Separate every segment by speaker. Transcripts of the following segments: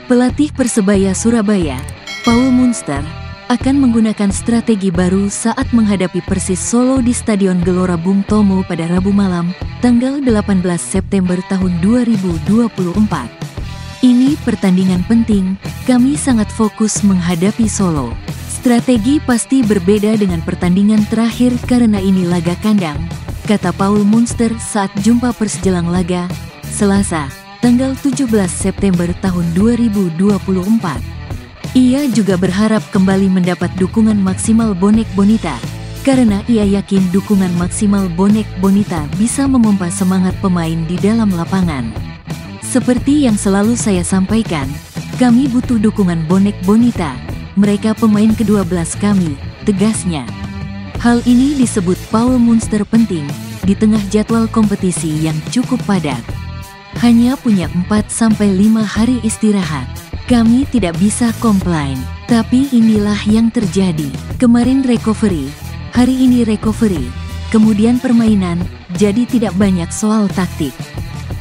Speaker 1: Pelatih Persebaya Surabaya, Paul Munster, akan menggunakan strategi baru saat menghadapi Persis Solo di Stadion Gelora Bung Tomo pada Rabu malam, tanggal 18 September tahun 2024. Ini pertandingan penting, kami sangat fokus menghadapi Solo. Strategi pasti berbeda dengan pertandingan terakhir karena ini laga kandang, kata Paul Munster saat jumpa pers jelang laga, Selasa, tanggal 17 September tahun 2024. Ia juga berharap kembali mendapat dukungan maksimal bonek Bonita, karena ia yakin dukungan maksimal bonek Bonita bisa memompa semangat pemain di dalam lapangan. Seperti yang selalu saya sampaikan, kami butuh dukungan bonek Bonita, mereka pemain ke-12 kami, tegasnya. Hal ini disebut Paul Munster penting di tengah jadwal kompetisi yang cukup padat. Hanya punya 4-5 hari istirahat. Kami tidak bisa komplain, tapi inilah yang terjadi. Kemarin recovery, hari ini recovery, kemudian permainan, jadi tidak banyak soal taktik.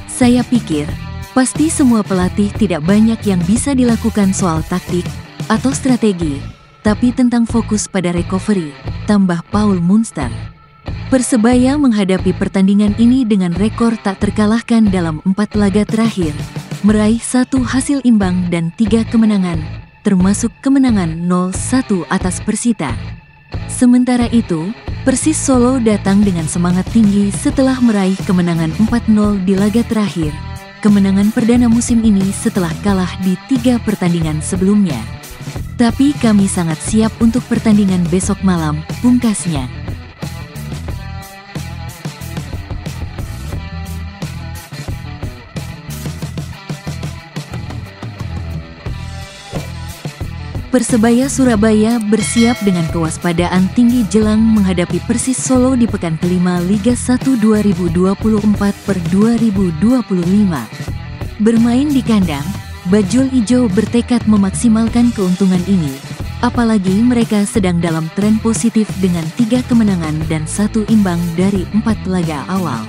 Speaker 1: Saya pikir, pasti semua pelatih tidak banyak yang bisa dilakukan soal taktik atau strategi, tapi tentang fokus pada recovery, tambah Paul Munster. Persebaya menghadapi pertandingan ini dengan rekor tak terkalahkan dalam 4 laga terakhir, meraih 1 hasil imbang dan 3 kemenangan, termasuk kemenangan 0-1 atas Persita. Sementara itu, Persis Solo datang dengan semangat tinggi setelah meraih kemenangan 4-0 di laga terakhir, kemenangan perdana musim ini setelah kalah di 3 pertandingan sebelumnya. Tapi kami sangat siap untuk pertandingan besok malam, pungkasnya. Persebaya Surabaya bersiap dengan kewaspadaan tinggi jelang menghadapi Persis Solo di pekan kelima Liga 1 2024/2025. Bermain di kandang, Bajul Ijo bertekad memaksimalkan keuntungan ini, apalagi mereka sedang dalam tren positif dengan 3 kemenangan dan 1 imbang dari 4 laga awal.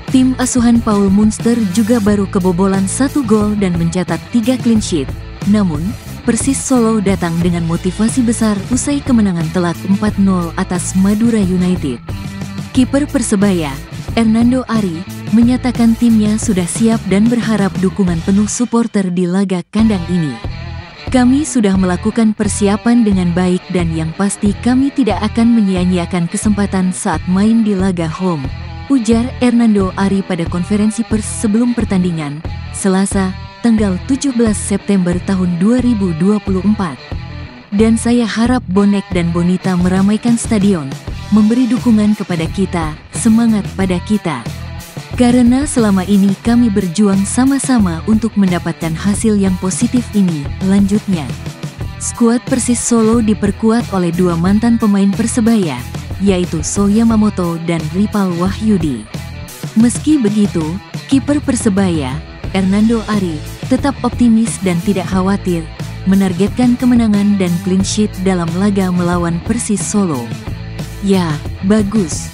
Speaker 1: Tim asuhan Paul Munster juga baru kebobolan 1 gol dan mencatat 3 clean sheet, namun Persis Solo datang dengan motivasi besar usai kemenangan telak 4-0 atas Madura United. Kiper Persebaya, Hernando Ari, menyatakan timnya sudah siap dan berharap dukungan penuh supporter di laga kandang ini. Kami sudah melakukan persiapan dengan baik dan yang pasti kami tidak akan menyia-nyiakan kesempatan saat main di laga home, ujar Hernando Ari pada konferensi pers sebelum pertandingan, Selasa, tanggal 17 September tahun 2024. Dan saya harap bonek dan Bonita meramaikan stadion, memberi dukungan kepada kita, semangat pada kita. Karena selama ini kami berjuang sama-sama untuk mendapatkan hasil yang positif ini, lanjutnya. Skuad Persis Solo diperkuat oleh 2 mantan pemain Persebaya, yaitu So Yamamoto dan Ripal Wahyudi. Meski begitu, kiper Persebaya, Hernando Ari, tetap optimis dan tidak khawatir, menargetkan kemenangan dan clean sheet dalam laga melawan Persis Solo. Ya, bagus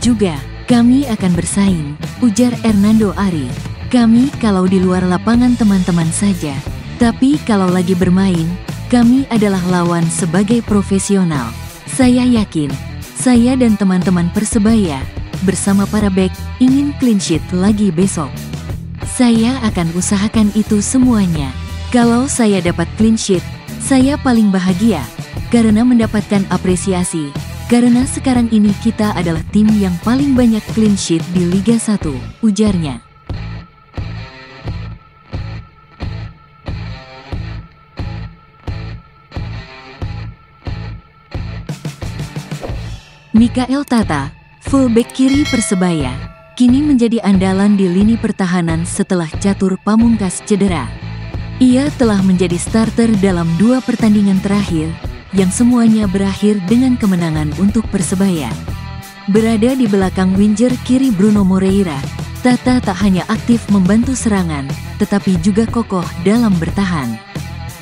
Speaker 1: juga, kami akan bersaing, ujar Hernando Ari. Kami kalau di luar lapangan teman-teman saja, tapi kalau lagi bermain, kami adalah lawan sebagai profesional. Saya yakin, saya dan teman-teman Persebaya, bersama para bek, ingin clean sheet lagi besok. Saya akan usahakan itu semuanya. Kalau saya dapat clean sheet, saya paling bahagia, karena mendapatkan apresiasi, karena sekarang ini kita adalah tim yang paling banyak clean sheet di Liga 1, ujarnya. Mikael Tata, fullback kiri Persebaya, kini menjadi andalan di lini pertahanan setelah Catur Pamungkas cedera. Ia telah menjadi starter dalam 2 pertandingan terakhir, yang semuanya berakhir dengan kemenangan untuk Persebaya. Berada di belakang winger kiri Bruno Moreira, Tata tak hanya aktif membantu serangan, tetapi juga kokoh dalam bertahan.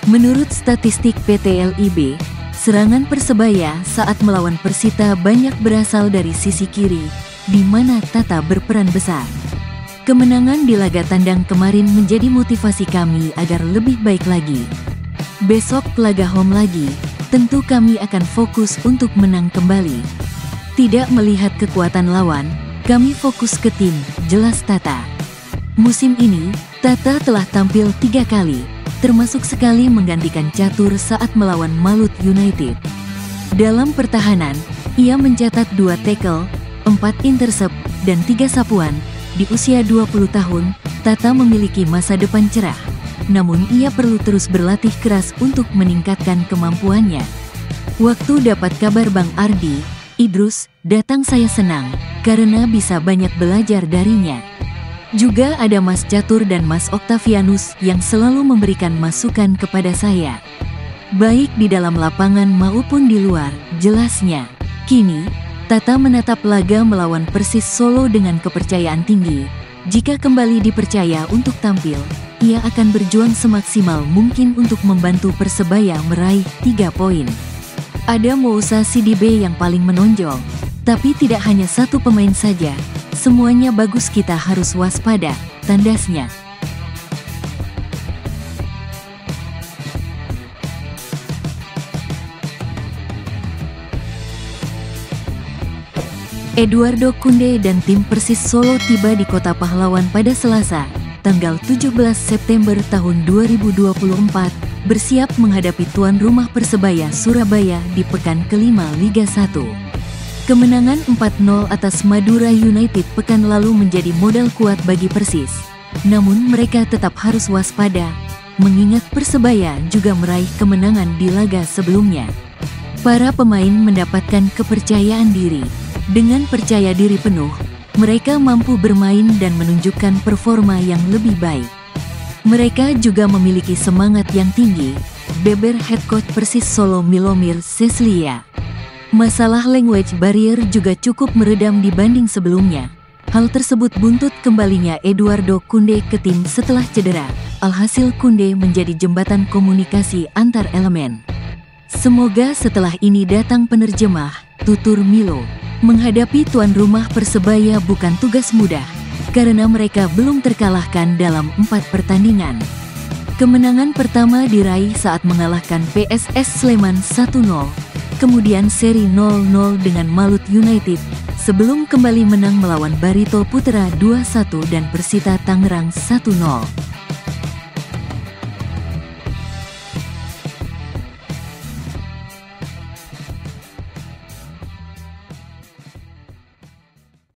Speaker 1: Menurut statistik PT LIB, serangan Persebaya saat melawan Persita banyak berasal dari sisi kiri, di mana Tata berperan besar. Kemenangan di laga tandang kemarin menjadi motivasi kami agar lebih baik lagi. Besok laga home lagi, tentu kami akan fokus untuk menang kembali. Tidak melihat kekuatan lawan, kami fokus ke tim, jelas Tata. Musim ini, Tata telah tampil 3 kali, termasuk sekali menggantikan Catur saat melawan Malut United. Dalam pertahanan, ia mencatat 2 tackle, 4 intercept, dan 3 sapuan. Di usia 20 tahun, Tata memiliki masa depan cerah. Namun ia perlu terus berlatih keras untuk meningkatkan kemampuannya. Waktu dapat kabar Bang Ardi, Idrus, datang saya senang, karena bisa banyak belajar darinya. Juga ada Mas Catur dan Mas Octavianus yang selalu memberikan masukan kepada saya. Baik di dalam lapangan maupun di luar, jelasnya. Kini, Tata menatap laga melawan Persis Solo dengan kepercayaan tinggi. Jika kembali dipercaya untuk tampil, ia akan berjuang semaksimal mungkin untuk membantu Persebaya meraih 3 poin. Ada Moussa Sidibe yang paling menonjol, tapi tidak hanya satu pemain saja. Semuanya bagus, kita harus waspada, tandasnya. Eduardo Kunde dan tim Persis Solo tiba di Kota Pahlawan pada Selasa, tanggal 17 September tahun 2024, bersiap menghadapi tuan rumah Persebaya Surabaya di pekan kelima Liga 1. Kemenangan 4-0 atas Madura United pekan lalu menjadi modal kuat bagi Persis. Namun mereka tetap harus waspada, mengingat Persebaya juga meraih kemenangan di laga sebelumnya. Para pemain mendapatkan kepercayaan diri. Dengan percaya diri penuh, mereka mampu bermain dan menunjukkan performa yang lebih baik. Mereka juga memiliki semangat yang tinggi, beber head coach Persis Solo Milomir Ceslia. Masalah language barrier juga cukup meredam dibanding sebelumnya. Hal tersebut buntut kembalinya Eduardo Kunde ke tim setelah cedera. Alhasil Kunde menjadi jembatan komunikasi antar elemen. Semoga setelah ini datang penerjemah, tutur Milo. Menghadapi tuan rumah Persebaya bukan tugas mudah, karena mereka belum terkalahkan dalam 4 pertandingan. Kemenangan pertama diraih saat mengalahkan PSS Sleman 1-0, kemudian seri 0-0 dengan Malut United, sebelum kembali menang melawan Barito Putra 2-1 dan Persita Tangerang 1-0.